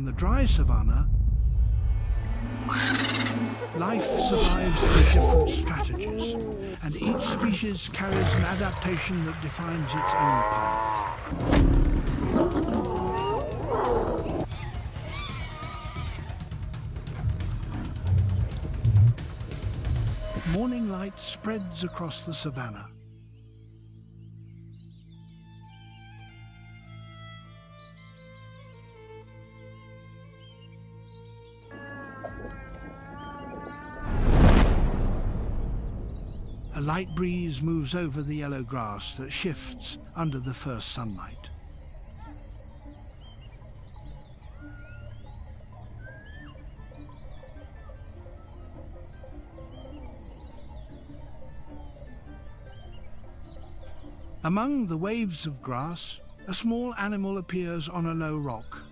On the dry savanna, life survives through different strategies, and each species carries an adaptation that defines its own path. Morning light spreads across the savanna. A light breeze moves over the yellow grass that shifts under the first sunlight. Among the waves of grass, a small animal appears on a low rock.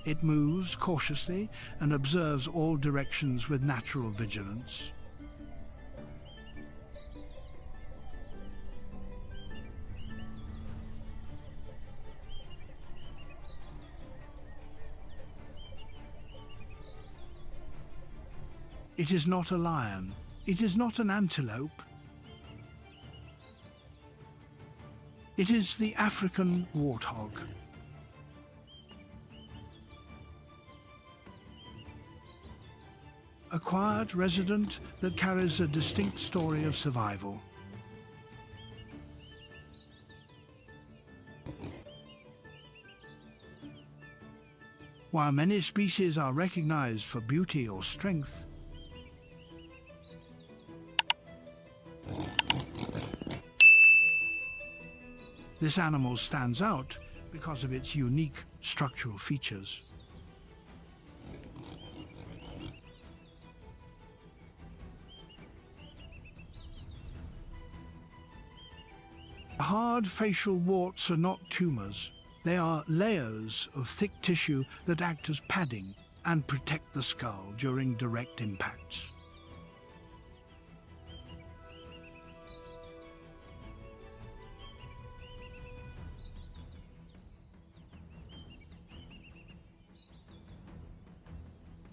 It moves cautiously and observes all directions with natural vigilance. It is not a lion. It is not an antelope. It is the African warthog. A quiet resident that carries a distinct story of survival. While many species are recognized for beauty or strength, this animal stands out because of its unique structural features. Hard facial warts are not tumors. They are layers of thick tissue that act as padding and protect the skull during direct impacts.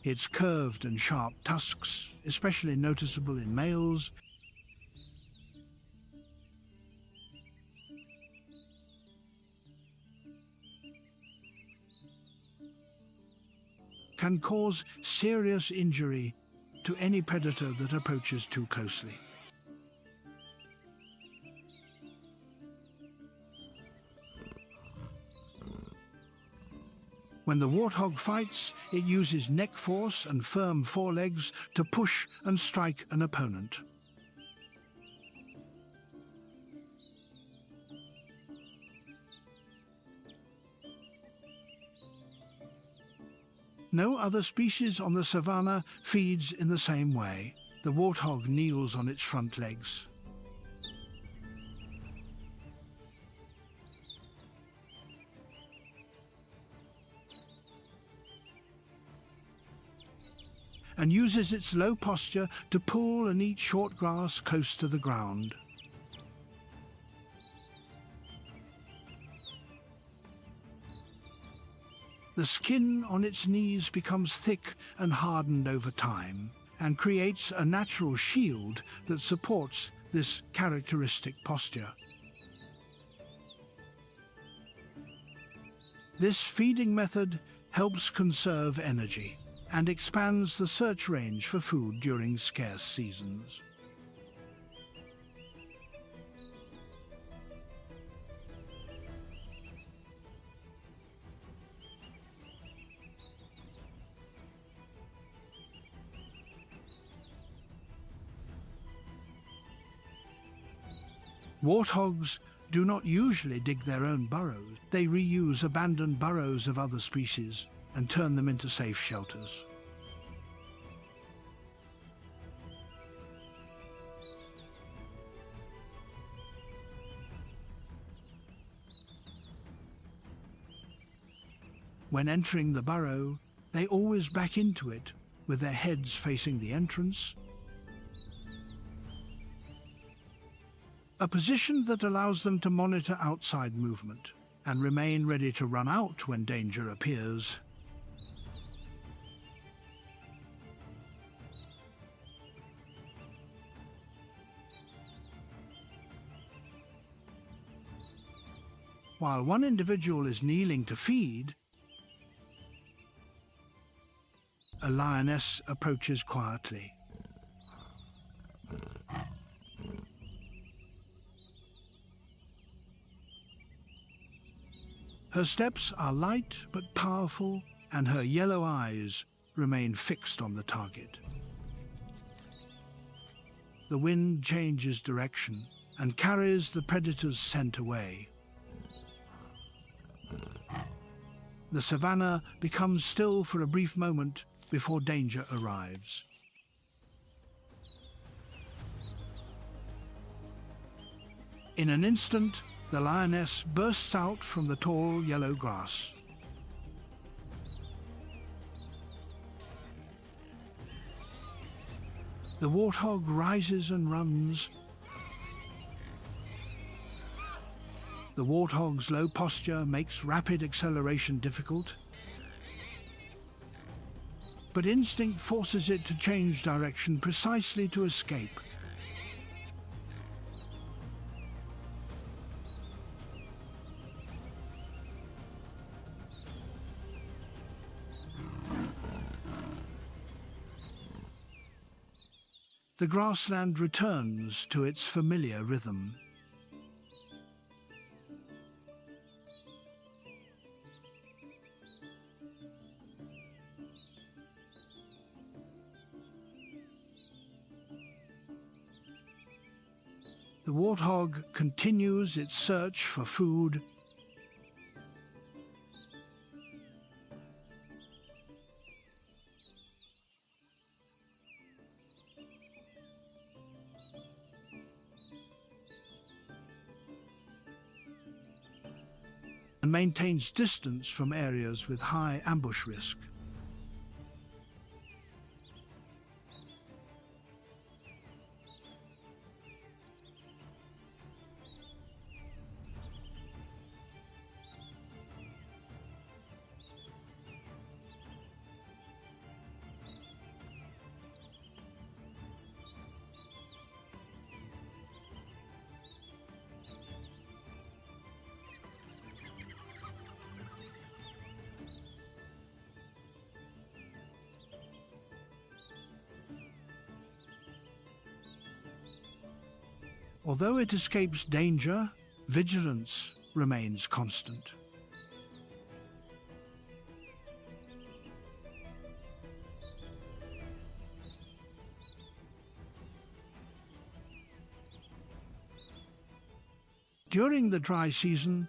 Its curved and sharp tusks, especially noticeable in males, can cause serious injury to any predator that approaches too closely. When the warthog fights, it uses neck force and firm forelegs to push and strike an opponent. No other species on the savanna feeds in the same way. The warthog kneels on its front legs. And uses its low posture to pull and eat short grass close to the ground. The skin on its knees becomes thick and hardened over time and creates a natural shield that supports this characteristic posture. This feeding method helps conserve energy and expands the search range for food during scarce seasons. Warthogs do not usually dig their own burrows. They reuse abandoned burrows of other species and turn them into safe shelters. When entering the burrow, They always back into it, with their heads facing the entrance, a position that allows them to monitor outside movement and remain ready to run out when danger appears. While one individual is kneeling to feed, a lioness approaches quietly. Her steps are light but powerful, and her yellow eyes remain fixed on the target. The wind changes direction and carries the predator's scent away. The savanna becomes still for a brief moment before danger arrives. In an instant, the lioness bursts out from the tall yellow grass. The warthog rises and runs. The warthog's low posture makes rapid acceleration difficult, but instinct forces it to change direction precisely to escape. The grassland returns to its familiar rhythm. The warthog continues its search for food, and maintains distance from areas with high ambush risk. Although it escapes danger, vigilance remains constant. During the dry season,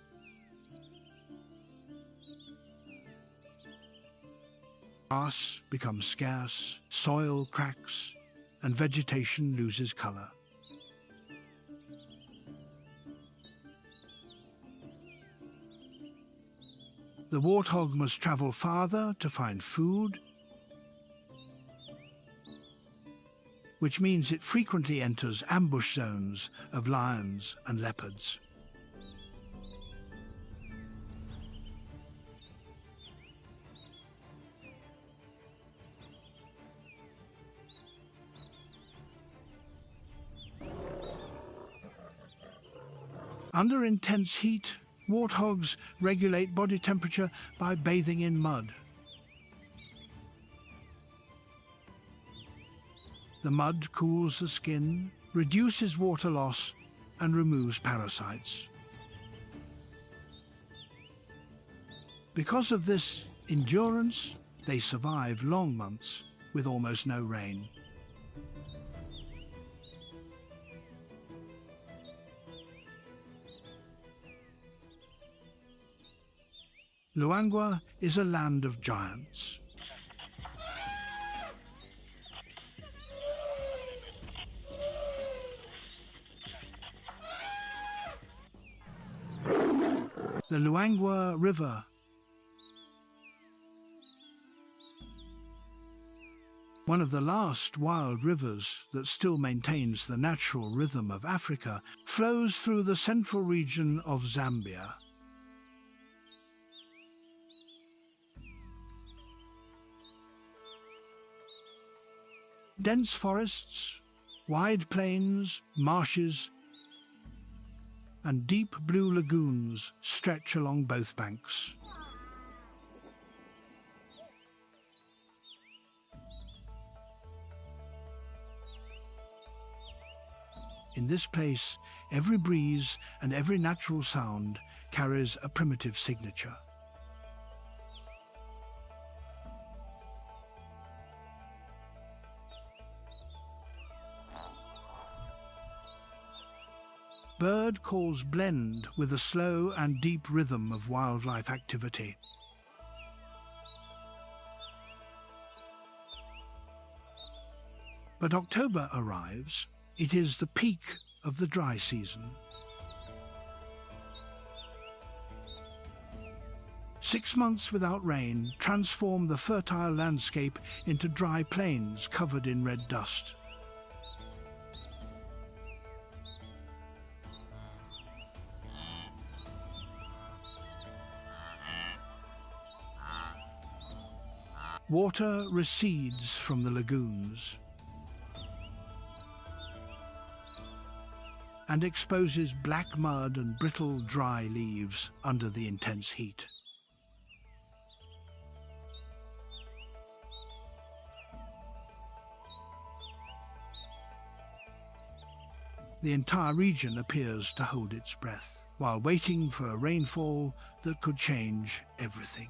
grass becomes scarce, soil cracks, and vegetation loses color. The warthog must travel farther to find food, which means it frequently enters ambush zones of lions and leopards. Under intense heat, warthogs regulate body temperature by bathing in mud. The mud cools the skin, reduces water loss, and removes parasites. Because of this endurance, they survive long months with almost no rain. Luangwa is a land of giants. The Luangwa River One of the last wild rivers that still maintains the natural rhythm of Africa flows through the central region of Zambia. Dense forests, wide plains, marshes, and deep blue lagoons stretch along both banks. In this place, every breeze and every natural sound carries a primitive signature. Bird calls blend with the slow and deep rhythm of wildlife activity. But October arrives. It is the peak of the dry season. 6 months without rain transform the fertile landscape into dry plains covered in red dust. Water recedes from the lagoons and exposes black mud and brittle, dry leaves under the intense heat. The entire region appears to hold its breath, while waiting for a rainfall that could change everything.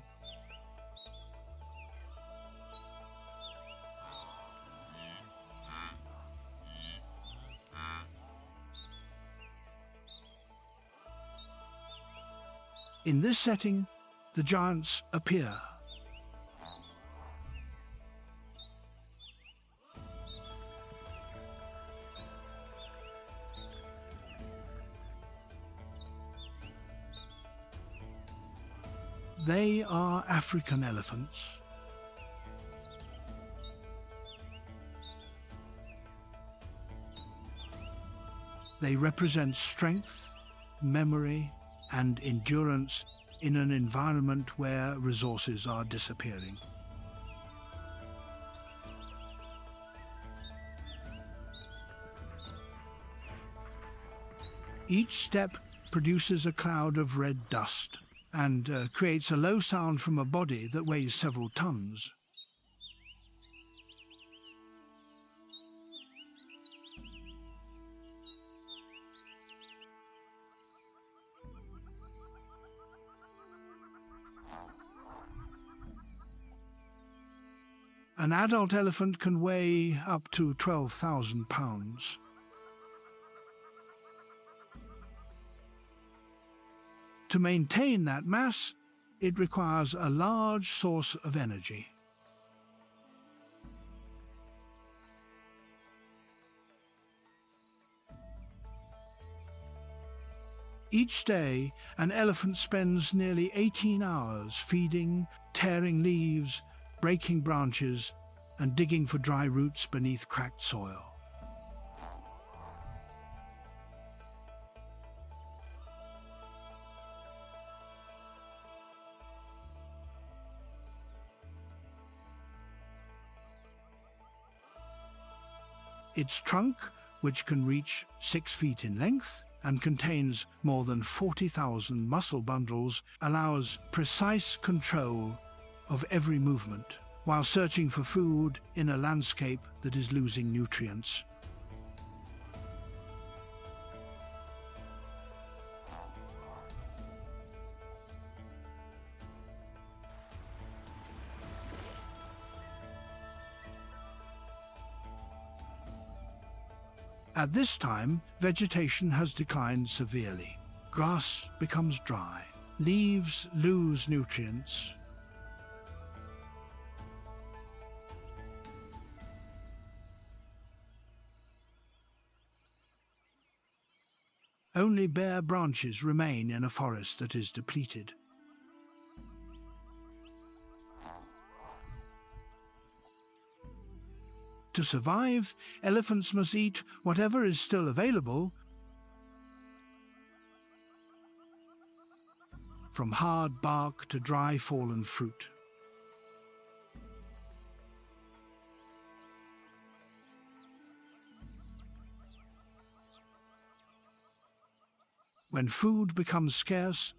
In this setting, the giants appear. They are African elephants. They represent strength, memory, and endurance in an environment where resources are disappearing. Each step produces a cloud of red dust and creates a low sound from a body that weighs several tons. An adult elephant can weigh up to 12,000 pounds. To maintain that mass, it requires a large source of energy. Each day, an elephant spends nearly 18 hours feeding, tearing leaves, breaking branches, and digging for dry roots beneath cracked soil. Its trunk, which can reach 6 feet in length and contains more than 40,000 muscle bundles, allows precise control of every movement, while searching for food in a landscape that is losing nutrients. At this time, vegetation has declined severely. Grass becomes dry. Leaves lose nutrients. Only bare branches remain in a forest that is depleted. To survive, elephants must eat whatever is still available, from hard bark to dry fallen fruit. When food becomes scarce,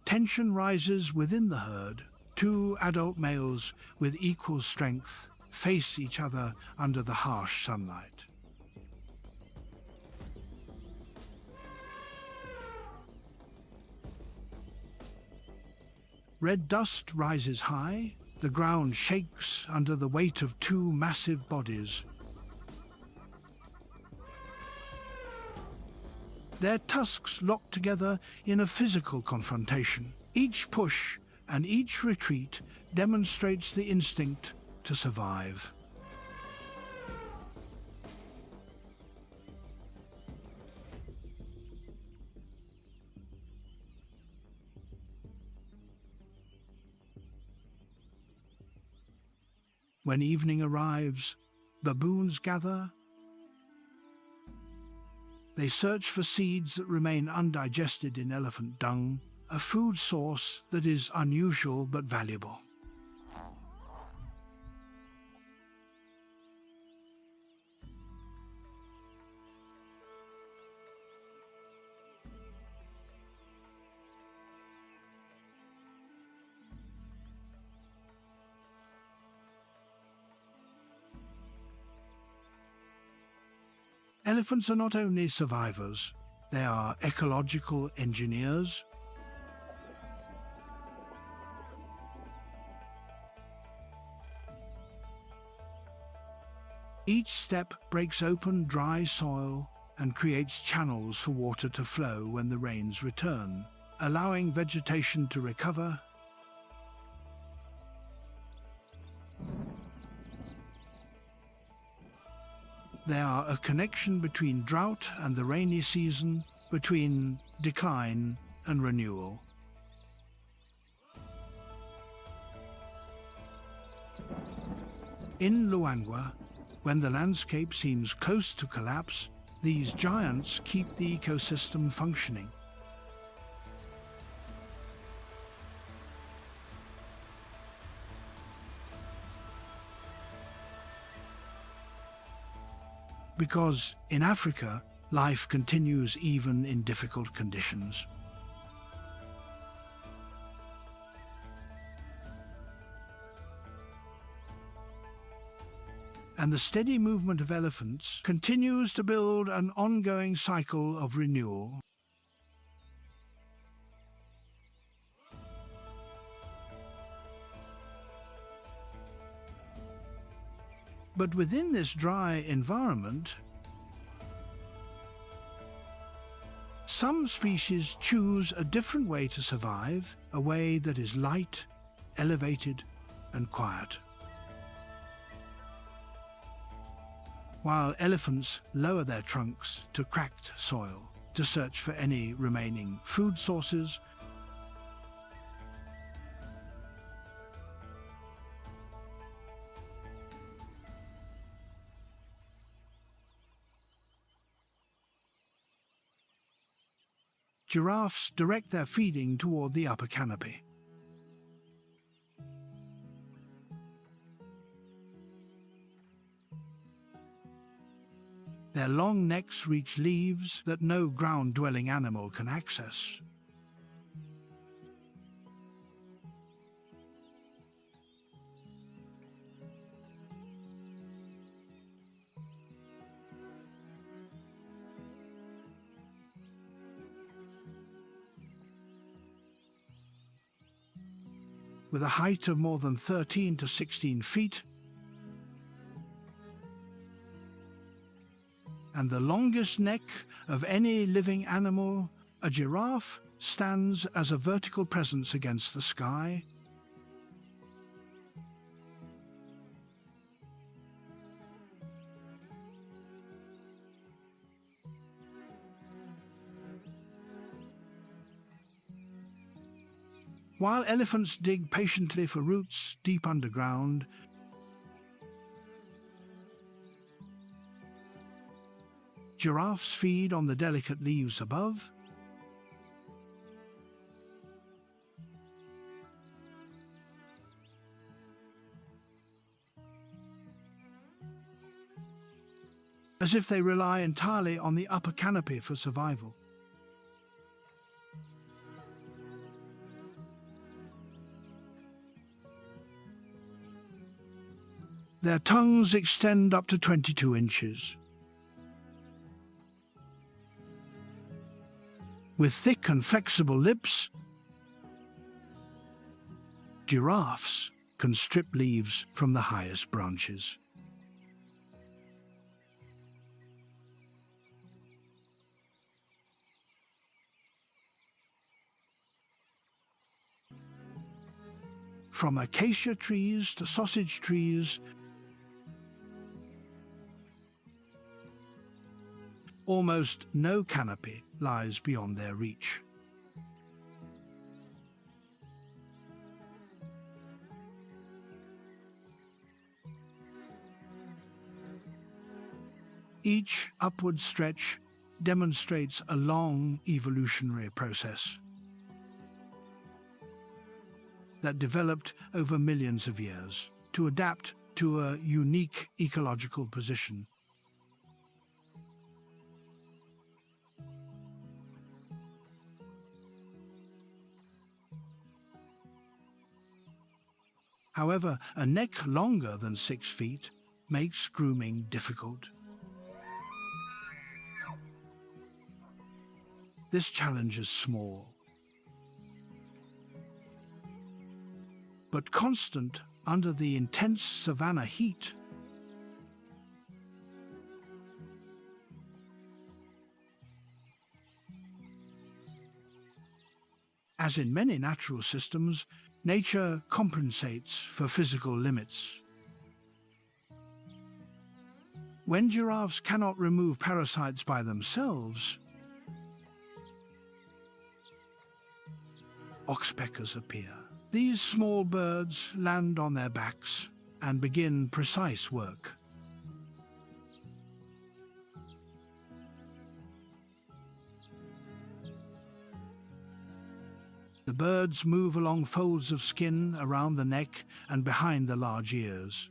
tension rises within the herd. Two adult males with equal strength face each other under the harsh sunlight. Red dust rises high, the ground shakes under the weight of two massive bodies. Their tusks lock together in a physical confrontation. Each push and each retreat demonstrates the instinct to survive. When evening arrives, baboons gather. They search for seeds that remain undigested in elephant dung, a food source that is unusual but valuable. Elephants are not only survivors, they are ecological engineers. Each step breaks open dry soil and creates channels for water to flow when the rains return, allowing vegetation to recover. They are a connection between drought and the rainy season, between decline and renewal. In Luangwa, when the landscape seems close to collapse, these giants keep the ecosystem functioning. Because in Africa, life continues even in difficult conditions. And the steady movement of elephants continues to build an ongoing cycle of renewal. But within this dry environment, some species choose a different way to survive, a way that is light, elevated, and quiet. While elephants lower their trunks to cracked soil to search for any remaining food sources, giraffes direct their feeding toward the upper canopy. Their long necks reach leaves that no ground-dwelling animal can access. With a height of more than 13 to 16 feet, and the longest neck of any living animal, a giraffe stands as a vertical presence against the sky. While elephants dig patiently for roots deep underground, Giraffes feed on the delicate leaves above, as if they rely entirely on the upper canopy for survival. Their tongues extend up to 22 inches. With thick and flexible lips, giraffes can strip leaves from the highest branches. From acacia trees to sausage trees, almost no canopy lies beyond their reach. Each upward stretch demonstrates a long evolutionary process that developed over millions of years to adapt to a unique ecological position. However, a neck longer than 6 feet makes grooming difficult. This challenge is small, but constant under the intense savanna heat. As in many natural systems, nature compensates for physical limits. When giraffes cannot remove parasites by themselves, oxpeckers appear. These small birds land on their backs and begin precise work. The birds move along folds of skin around the neck and behind the large ears.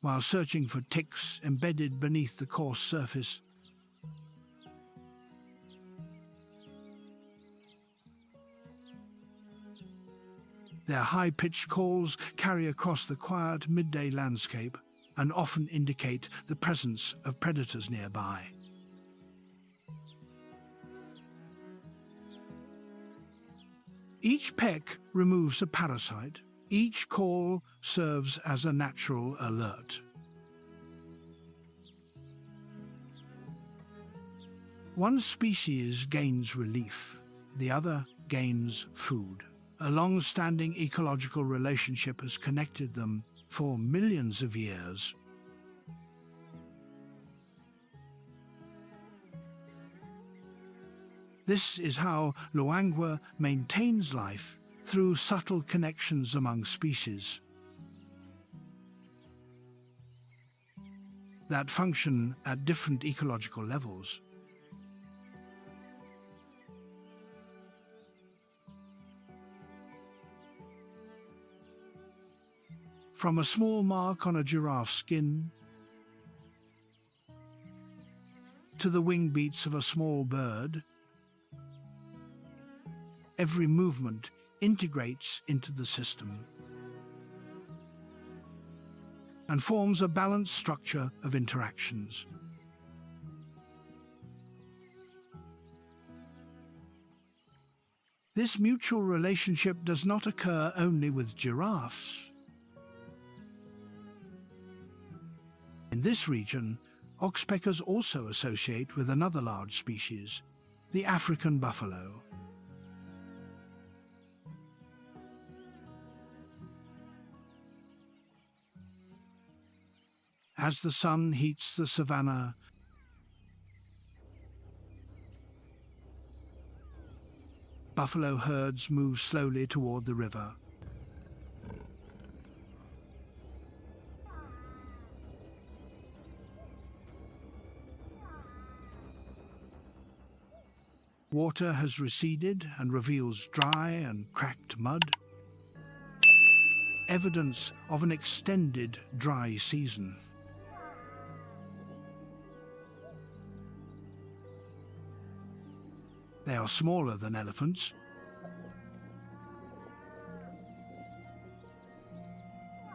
While searching for ticks embedded beneath the coarse surface, their high-pitched calls carry across the quiet midday landscape and often indicate the presence of predators nearby. Each peck removes a parasite. Each call serves as a natural alert. One species gains relief, the other gains food. A long-standing ecological relationship has connected them for millions of years. This is how Luangwa maintains life through subtle connections among species that function at different ecological levels. From a small mark on a giraffe's skin to the wing beats of a small bird, every movement integrates into the system and forms a balanced structure of interactions. This mutual relationship does not occur only with giraffes. In this region, oxpeckers also associate with another large species, the African buffalo. As the sun heats the savanna, buffalo herds move slowly toward the river. Water has receded and reveals dry and cracked mud, evidence of an extended dry season. They are smaller than elephants,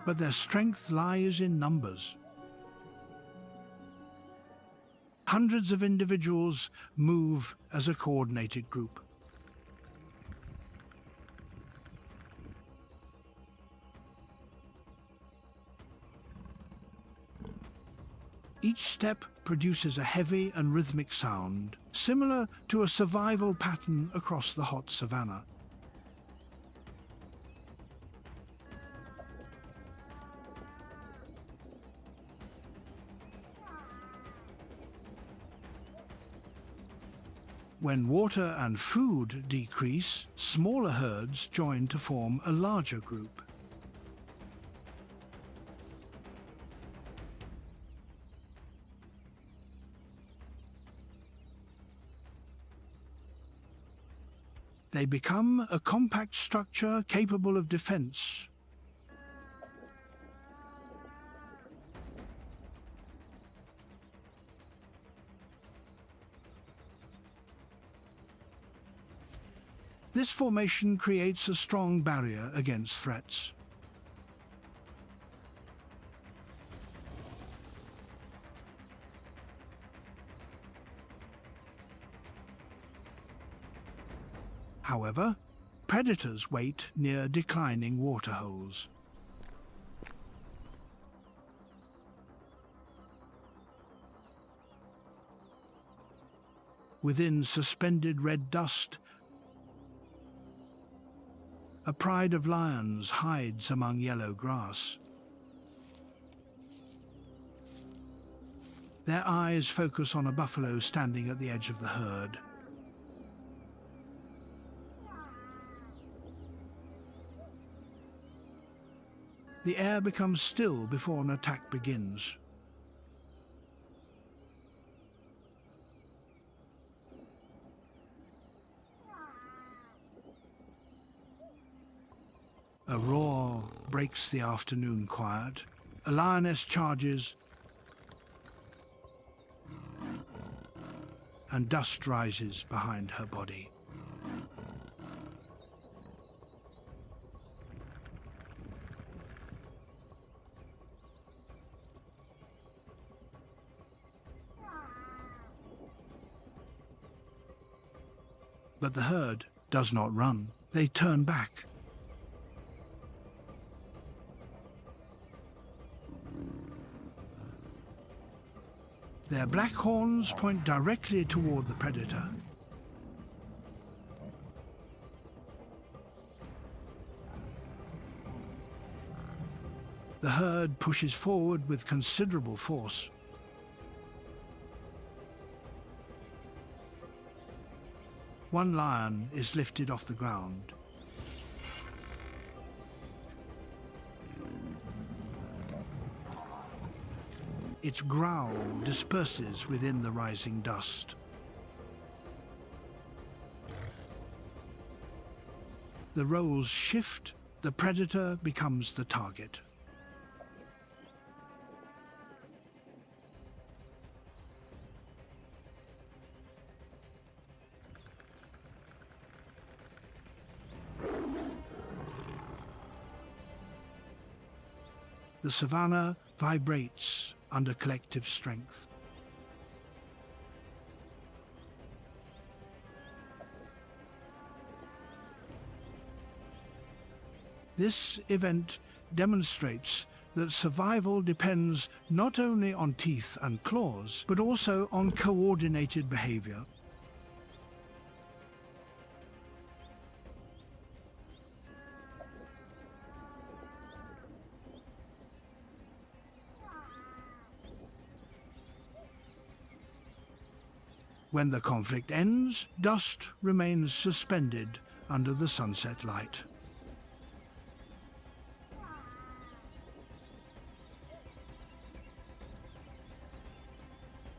but their strength lies in numbers. Hundreds of individuals move as a coordinated group. Each step produces a heavy and rhythmic sound, similar to a survival pattern across the hot savanna. When water and food decrease, smaller herds join to form a larger group. They become a compact structure capable of defense. This formation creates a strong barrier against threats. However, predators wait near declining waterholes. Within suspended red dust, a pride of lions hides among yellow grass. Their eyes focus on a buffalo standing at the edge of the herd. The air becomes still before an attack begins. A roar breaks the afternoon quiet. A lioness charges, and dust rises behind her body. But the herd does not run. They turn back. Their black horns point directly toward the predator. The herd pushes forward with considerable force. One lion is lifted off the ground. Its growl disperses within the rising dust. The roles shift, the predator becomes the target. The savanna vibrates under collective strength. This event demonstrates that survival depends not only on teeth and claws, but also on coordinated behavior. When the conflict ends, dust remains suspended under the sunset light.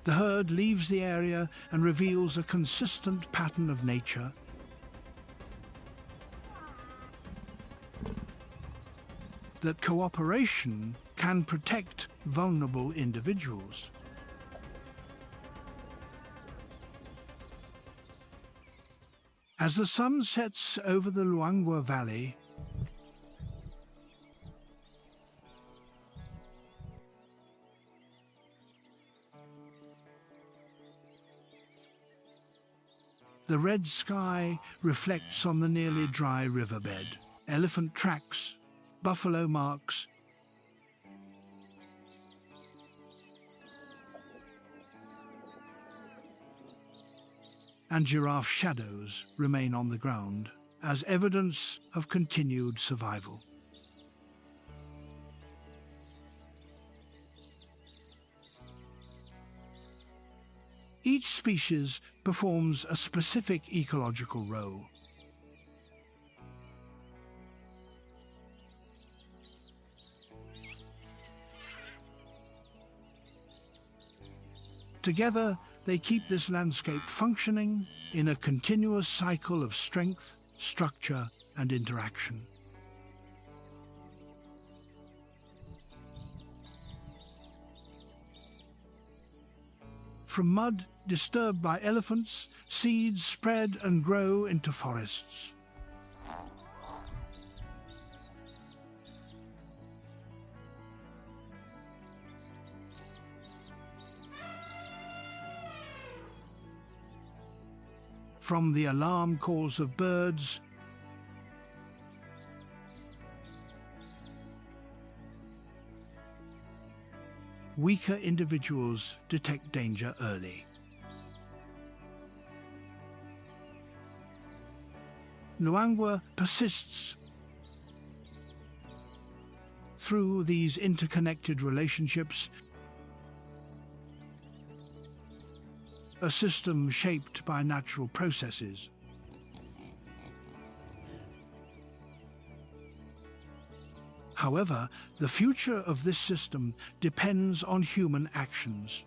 The herd leaves the area and reveals a consistent pattern of nature. That cooperation can protect vulnerable individuals. As the sun sets over the Luangwa Valley, the red sky reflects on the nearly dry riverbed. Elephant tracks, buffalo marks, and giraffe shadows remain on the ground as evidence of continued survival. Each species performs a specific ecological role. Together, they keep this landscape functioning in a continuous cycle of strength, structure, and interaction. From mud disturbed by elephants, seeds spread and grow into forests. From the alarm calls of birds weaker individuals detect danger early. Luangwa persists through these interconnected relationships, a system shaped by natural processes. However, the future of this system depends on human actions.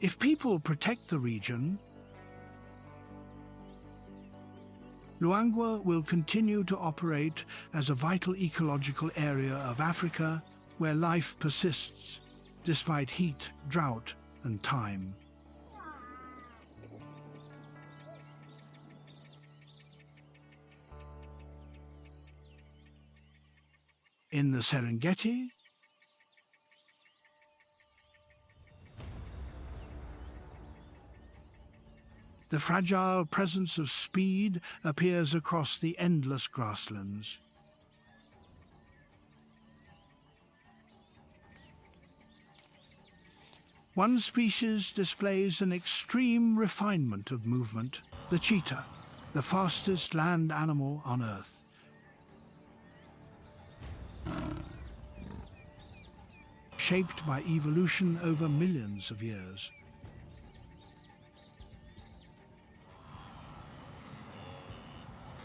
If people protect the region, Luangwa will continue to operate as a vital ecological area of Africa where life persists despite heat, drought, and time. In the Serengeti, the fragile presence of speed appears across the endless grasslands. One species displays an extreme refinement of movement, the cheetah, the fastest land animal on Earth. Shaped by evolution over millions of years.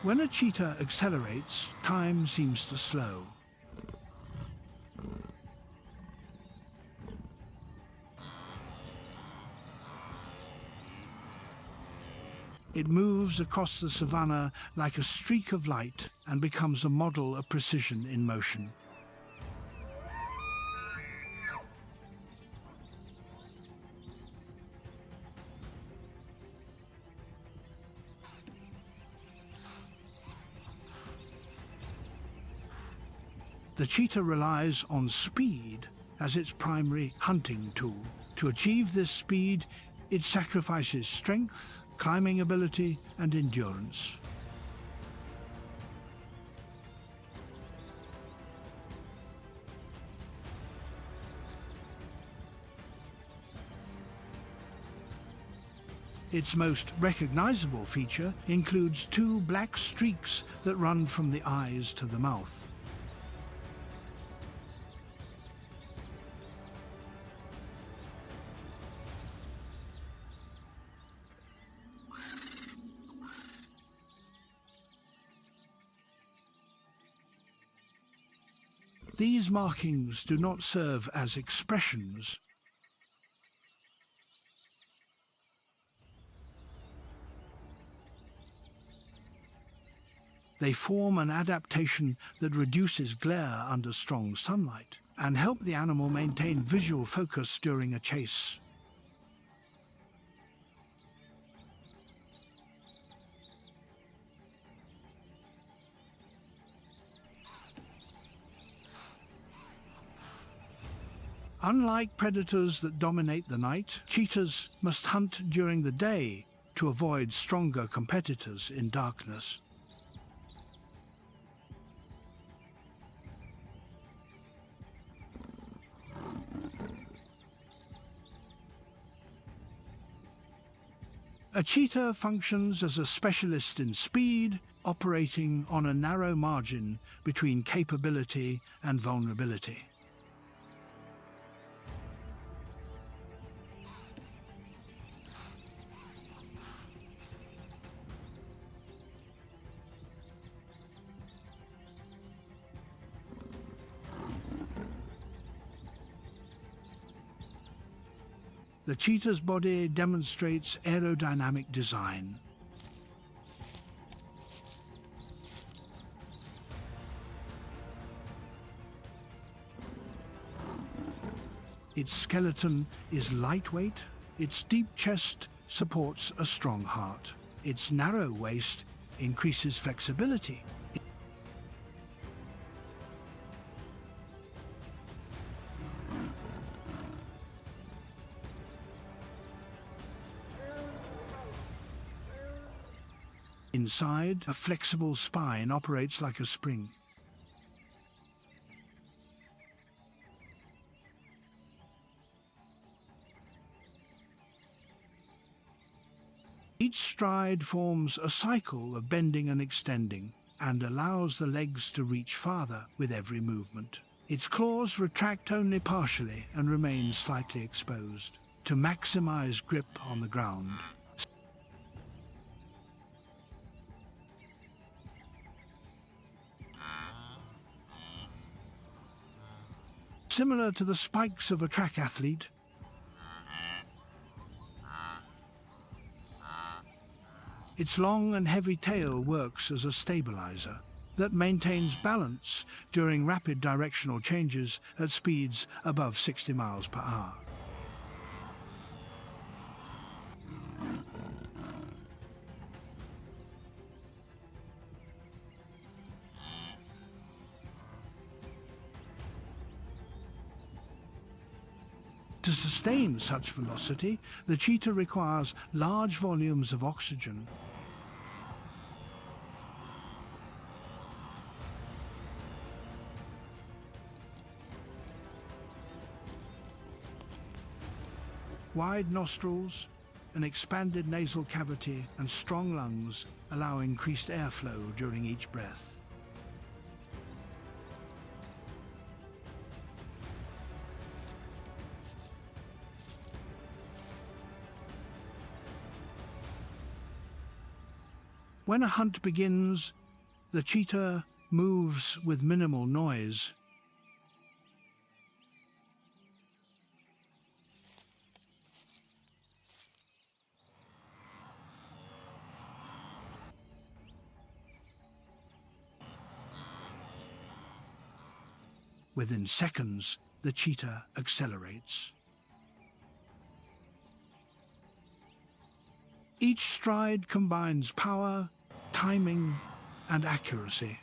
When a cheetah accelerates, time seems to slow. It moves across the savanna like a streak of light and becomes a model of precision in motion. The cheetah relies on speed as its primary hunting tool. To achieve this speed, it sacrifices strength, climbing ability, and endurance. Its most recognizable feature includes two black streaks that run from the eyes to the mouth. These markings do not serve as expressions. They form an adaptation that reduces glare under strong sunlight and help the animal maintain visual focus during a chase. Unlike predators that dominate the night, cheetahs must hunt during the day to avoid stronger competitors in darkness. A cheetah functions as a specialist in speed, operating on a narrow margin between capability and vulnerability. The cheetah's body demonstrates aerodynamic design. Its skeleton is lightweight, its deep chest supports a strong heart. Its narrow waist increases flexibility. Inside, a flexible spine operates like a spring. Each stride forms a cycle of bending and extending, and allows the legs to reach farther with every movement. Its claws retract only partially and remain slightly exposed, to maximize grip on the ground. Similar to the spikes of a track athlete, its long and heavy tail works as a stabilizer that maintains balance during rapid directional changes at speeds above 60 miles per hour. To sustain such velocity, the cheetah requires large volumes of oxygen. Wide nostrils, an expanded nasal cavity, and strong lungs allow increased airflow during each breath. When a hunt begins, the cheetah moves with minimal noise. Within seconds, the cheetah accelerates. Each stride combines power, timing, and accuracy.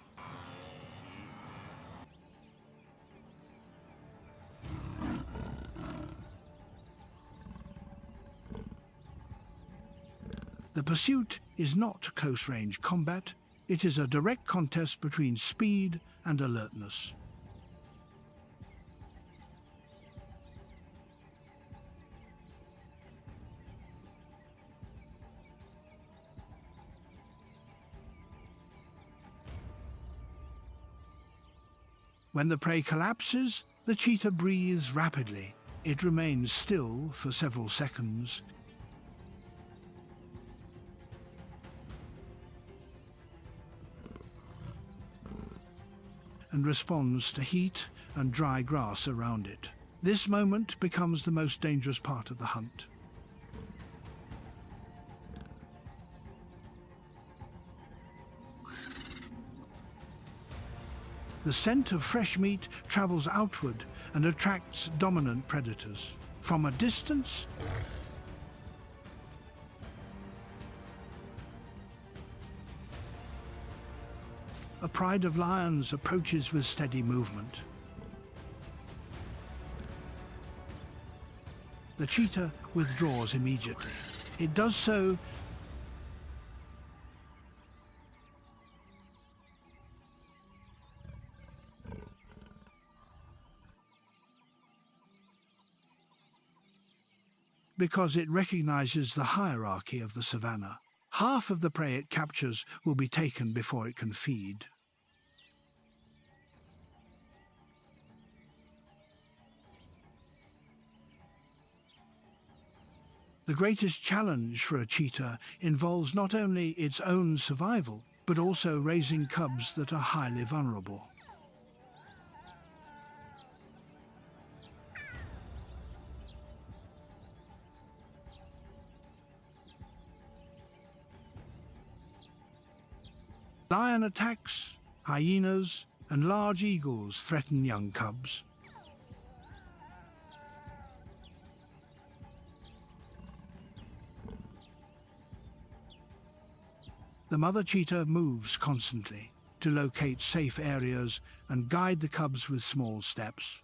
The pursuit is not close-range combat, it is a direct contest between speed and alertness. When the prey collapses, the cheetah breathes rapidly. It remains still for several seconds. And responds to heat, and dry grass around it. This moment becomes the most dangerous part of the hunt. The scent of fresh meat travels outward and attracts dominant predators. From a distance, a pride of lions approaches with steady movement. The cheetah withdraws immediately. It does so because it recognizes the hierarchy of the savanna. Half of the prey it captures will be taken before it can feed. The greatest challenge for a cheetah involves not only its own survival, but also raising cubs that are highly vulnerable. Lion attacks, hyenas, and large eagles threaten young cubs. The mother cheetah moves constantly to locate safe areas and guide the cubs with small steps.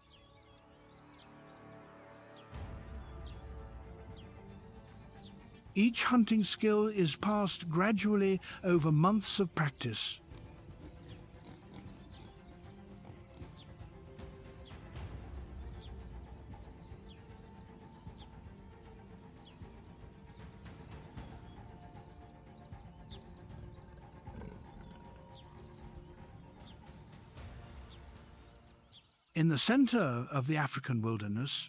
Each hunting skill is passed gradually over months of practice. In the center of the African wilderness,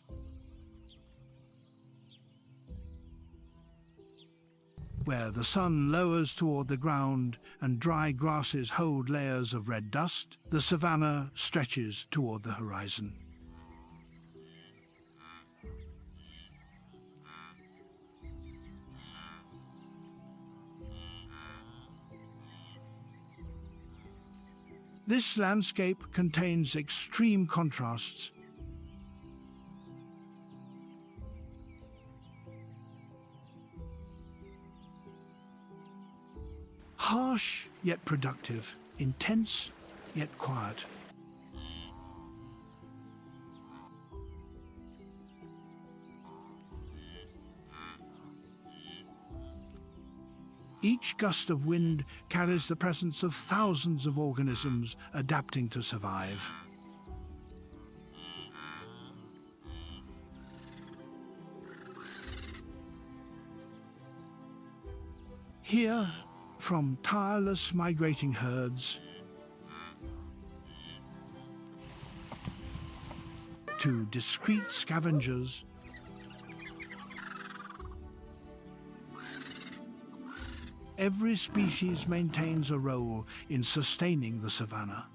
where the sun lowers toward the ground and dry grasses hold layers of red dust, the savanna stretches toward the horizon. This landscape contains extreme contrasts. Harsh yet productive, intense yet quiet. Each gust of wind carries the presence of thousands of organisms adapting to survive. Here, from tireless migrating herds to discreet scavengers, every species maintains a role in sustaining the savanna.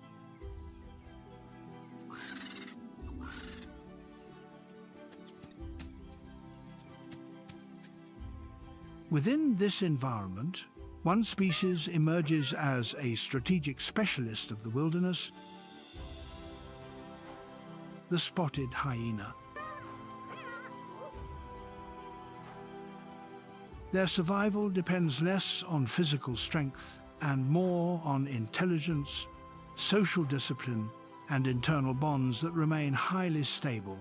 Within this environment, one species emerges as a strategic specialist of the wilderness: the spotted hyena. Their survival depends less on physical strength and more on intelligence, social discipline, and internal bonds that remain highly stable.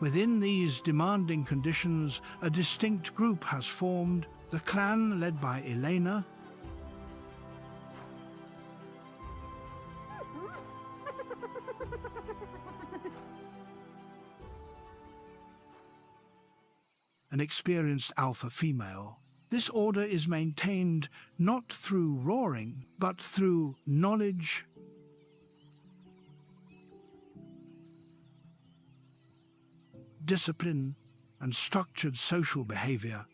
Within these demanding conditions, a distinct group has formed, the clan led by Elena, an experienced alpha female. This order is maintained not through roaring, but through knowledge, discipline, and structured social behavior.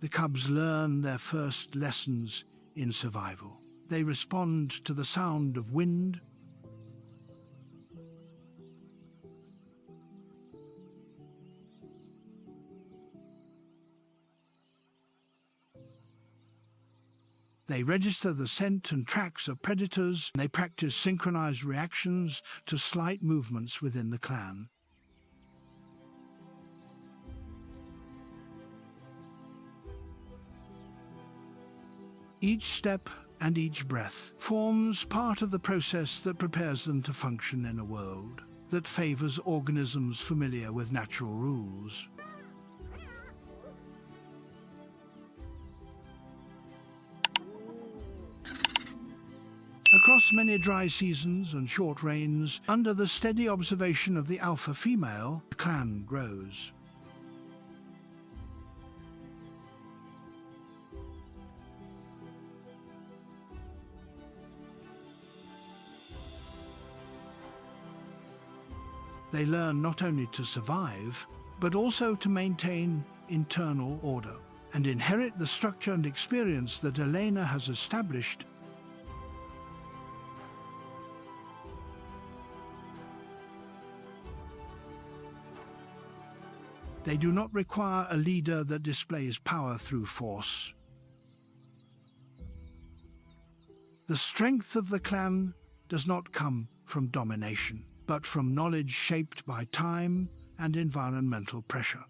the cubs learn their first lessons in survival. They respond to the sound of wind, they register the scent and tracks of predators. They practice synchronized reactions to slight movements within the clan. Each step and each breath forms part of the process that prepares them to function in a world that favors organisms familiar with natural rules. Across many dry seasons and short rains, under the steady observation of the alpha female, the clan grows. They learn not only to survive, but also to maintain internal order and inherit the structure and experience that Elena has established. They do not require a leader that displays power through force. The strength of the clan does not come from domination, but from knowledge shaped by time and environmental pressure.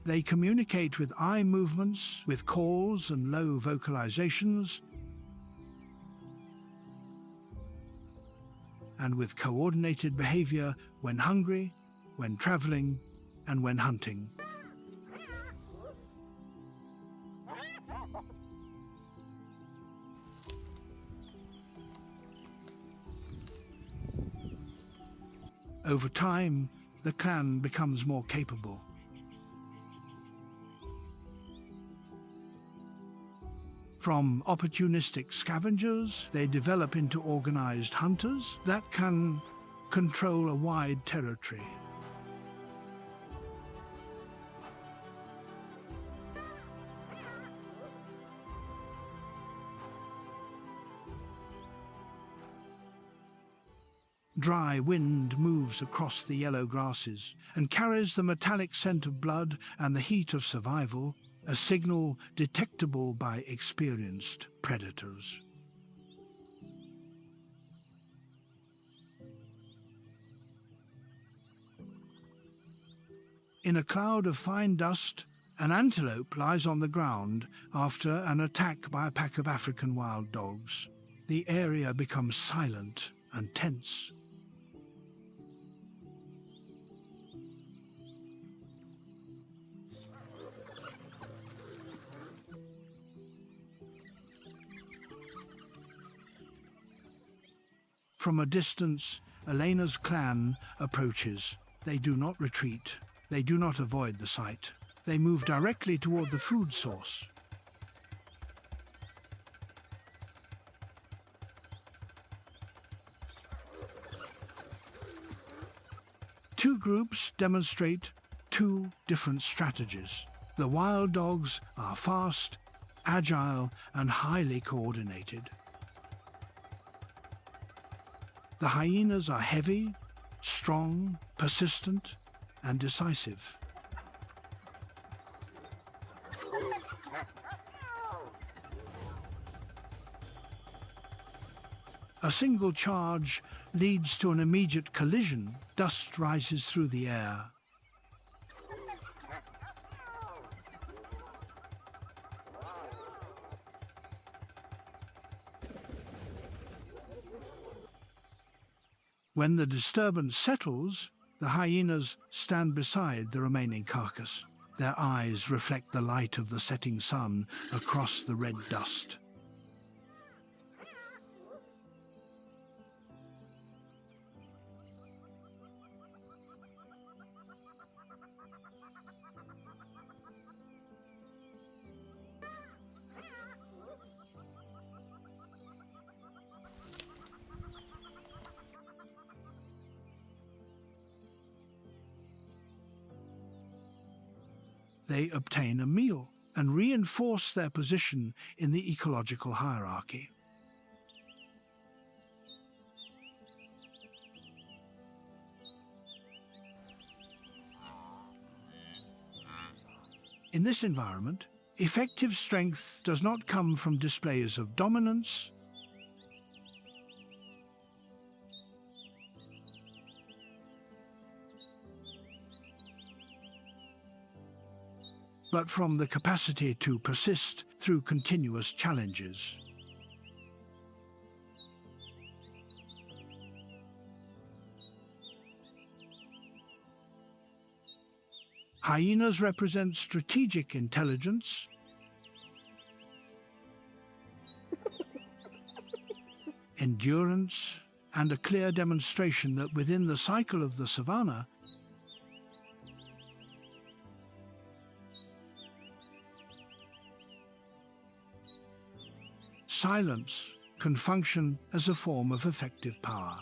They communicate with eye movements, with calls and low vocalizations, and with coordinated behavior when hungry, when traveling, and when hunting. Over time, the clan becomes more capable. From opportunistic scavengers, they develop into organized hunters that can control a wide territory. Dry wind moves across the yellow grasses and carries the metallic scent of blood and the heat of survival, a signal detectable by experienced predators. In a cloud of fine dust, an antelope lies on the ground after an attack by a pack of African wild dogs. The area becomes silent and tense. From a distance, Elena's clan approaches. They do not retreat. They do not avoid the sight. They move directly toward the food source. Two groups demonstrate two different strategies. The wild dogs are fast, agile, and highly coordinated. The hyenas are heavy, strong, persistent, and decisive. A single charge leads to an immediate collision. Dust rises through the air. When the disturbance settles, the hyenas stand beside the remaining carcass. Their eyes reflect the light of the setting sun across the red dust. they obtain a meal and reinforce their position in the ecological hierarchy. In this environment, effective strength does not come from displays of dominance, but from the capacity to persist through continuous challenges. Hyenas represent strategic intelligence, endurance, and a clear demonstration that within the cycle of the savanna, silence can function as a form of effective power.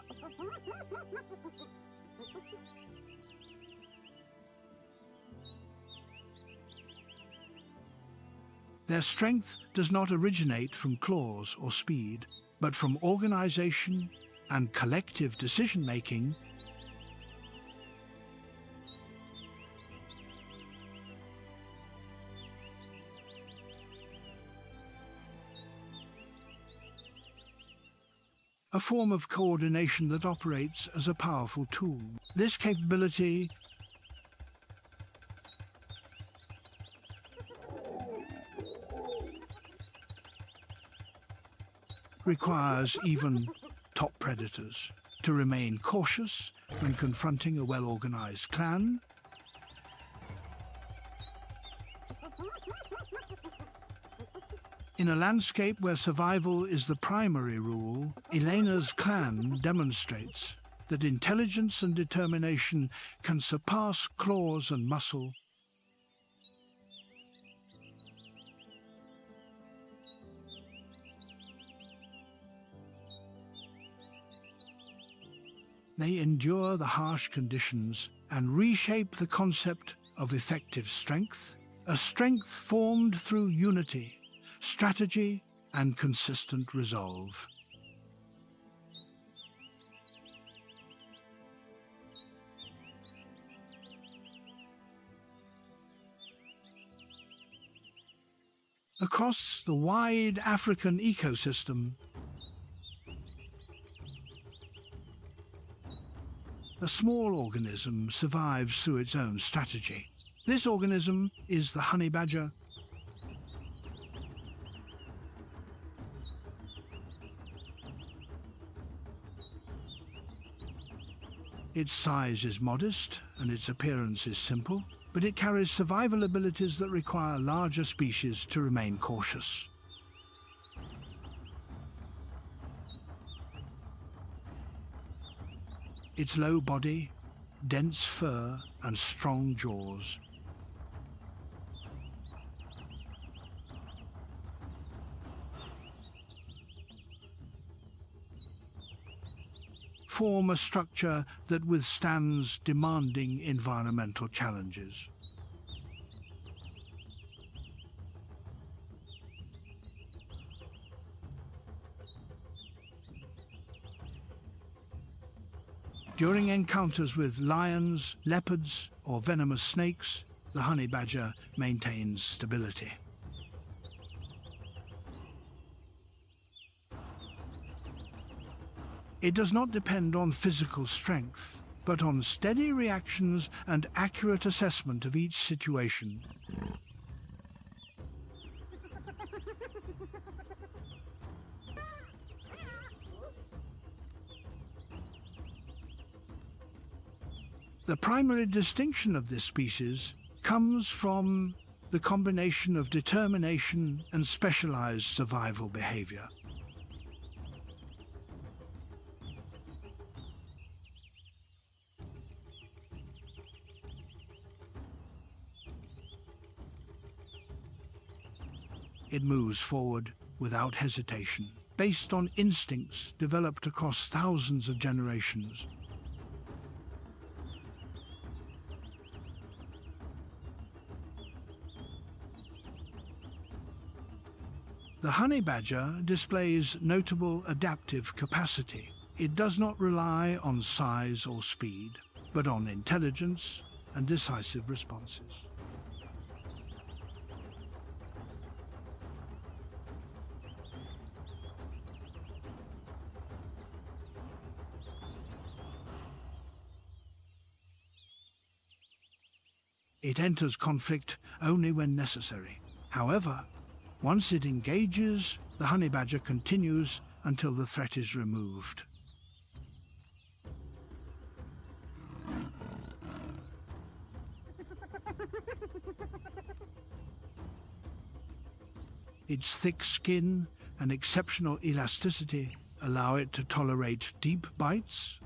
Their strength does not originate from claws or speed, but from organization and collective decision-making, a form of coordination that operates as a powerful tool. This capability requires even top predators to remain cautious when confronting a well-organized clan, in a landscape where survival is the primary rule. Elena's clan demonstrates that intelligence and determination can surpass claws and muscle. They endure the harsh conditions and reshape the concept of effective strength, a strength formed through unity, strategy, and consistent resolve. Across the wide African ecosystem, a small organism survives through its own strategy. This organism is the honey badger. Its size is modest and its appearance is simple, but it carries survival abilities that require larger species to remain cautious. Its low body, dense fur, and strong jaws form a structure that withstands demanding environmental challenges. During encounters with lions, leopards, or venomous snakes, the honey badger maintains stability. It does not depend on physical strength, but on steady reactions and accurate assessment of each situation. The primary distinction of this species comes from the combination of determination and specialized survival behavior. It moves forward without hesitation, based on instincts developed across thousands of generations. The honey badger displays notable adaptive capacity. It does not rely on size or speed, but on intelligence and decisive responses. It enters conflict only when necessary. However, once it engages, the honey badger continues until the threat is removed. Its thick skin and exceptional elasticity allow it to tolerate deep bites.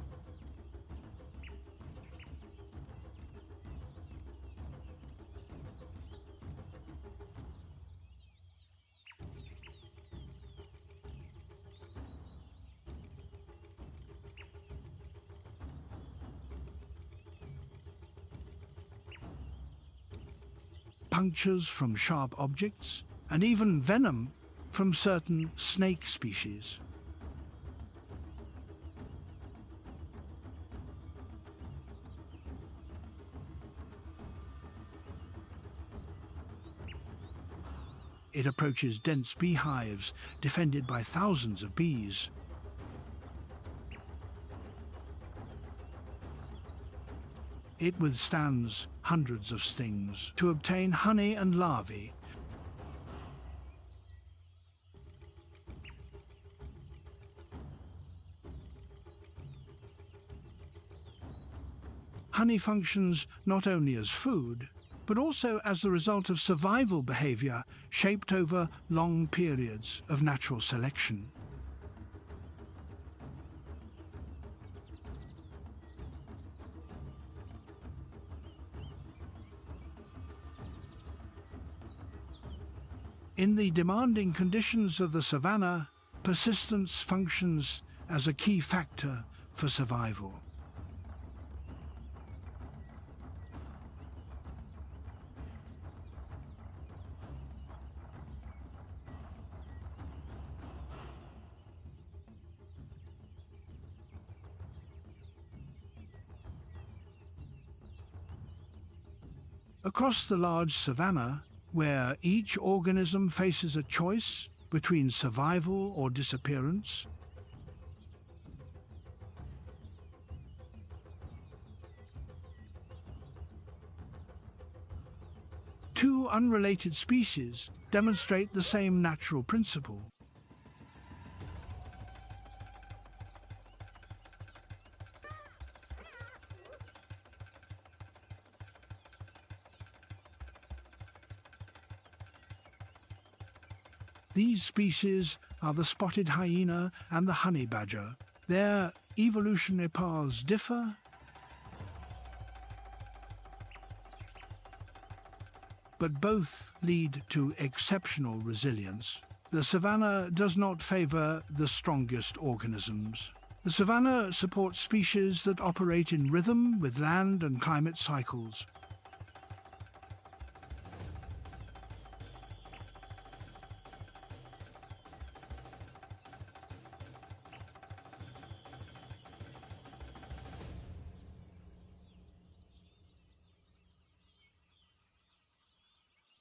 Punctures from sharp objects, and even venom from certain snake species. It approaches dense beehives defended by thousands of bees. It withstands hundreds of stings to obtain honey and larvae. Honey functions not only as food, but also as the result of survival behavior shaped over long periods of natural selection. In the demanding conditions of the savanna, persistence functions as a key factor for survival. Across the large savanna, where each organism faces a choice between survival or disappearance, two unrelated species demonstrate the same natural principle. These species are the spotted hyena and the honey badger. Their evolutionary paths differ, but both lead to exceptional resilience. The savanna does not favor the strongest organisms. The savanna supports species that operate in rhythm with land and climate cycles.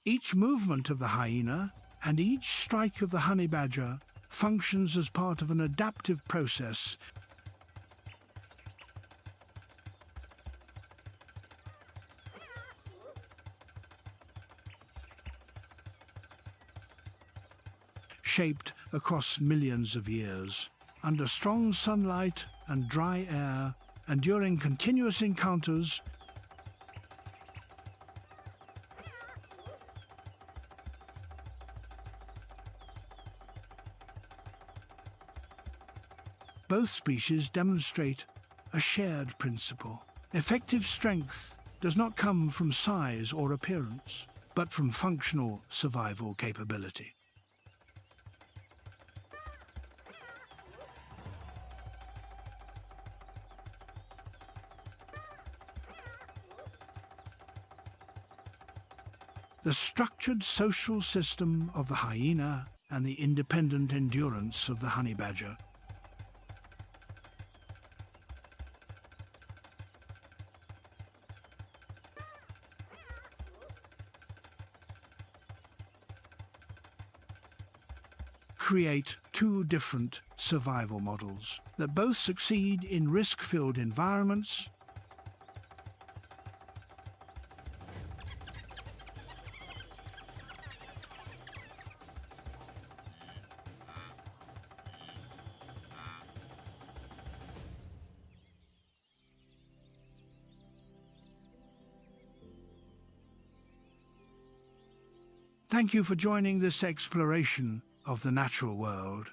Each movement of the hyena and each strike of the honey badger functions as part of an adaptive process. Shaped across millions of years, under strong sunlight and dry air, and during continuous encounters, both species demonstrate a shared principle. Effective strength does not come from size or appearance, but from functional survival capability. The structured social system of the hyena and the independent endurance of the honey badger. Create two different survival models that both succeed in risk-filled environments. Thank you for joining this exploration of the natural world.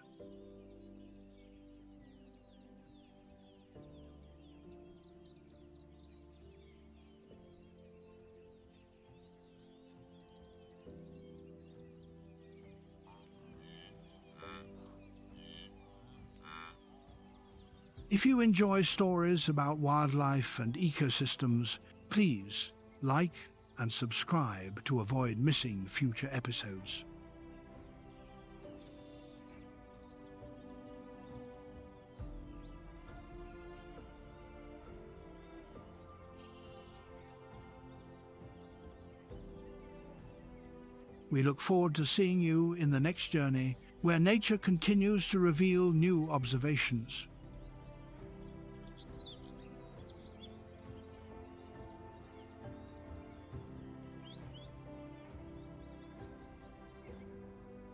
If you enjoy stories about wildlife and ecosystems, please like and subscribe to avoid missing future episodes. We look forward to seeing you in the next journey, where nature continues to reveal new observations.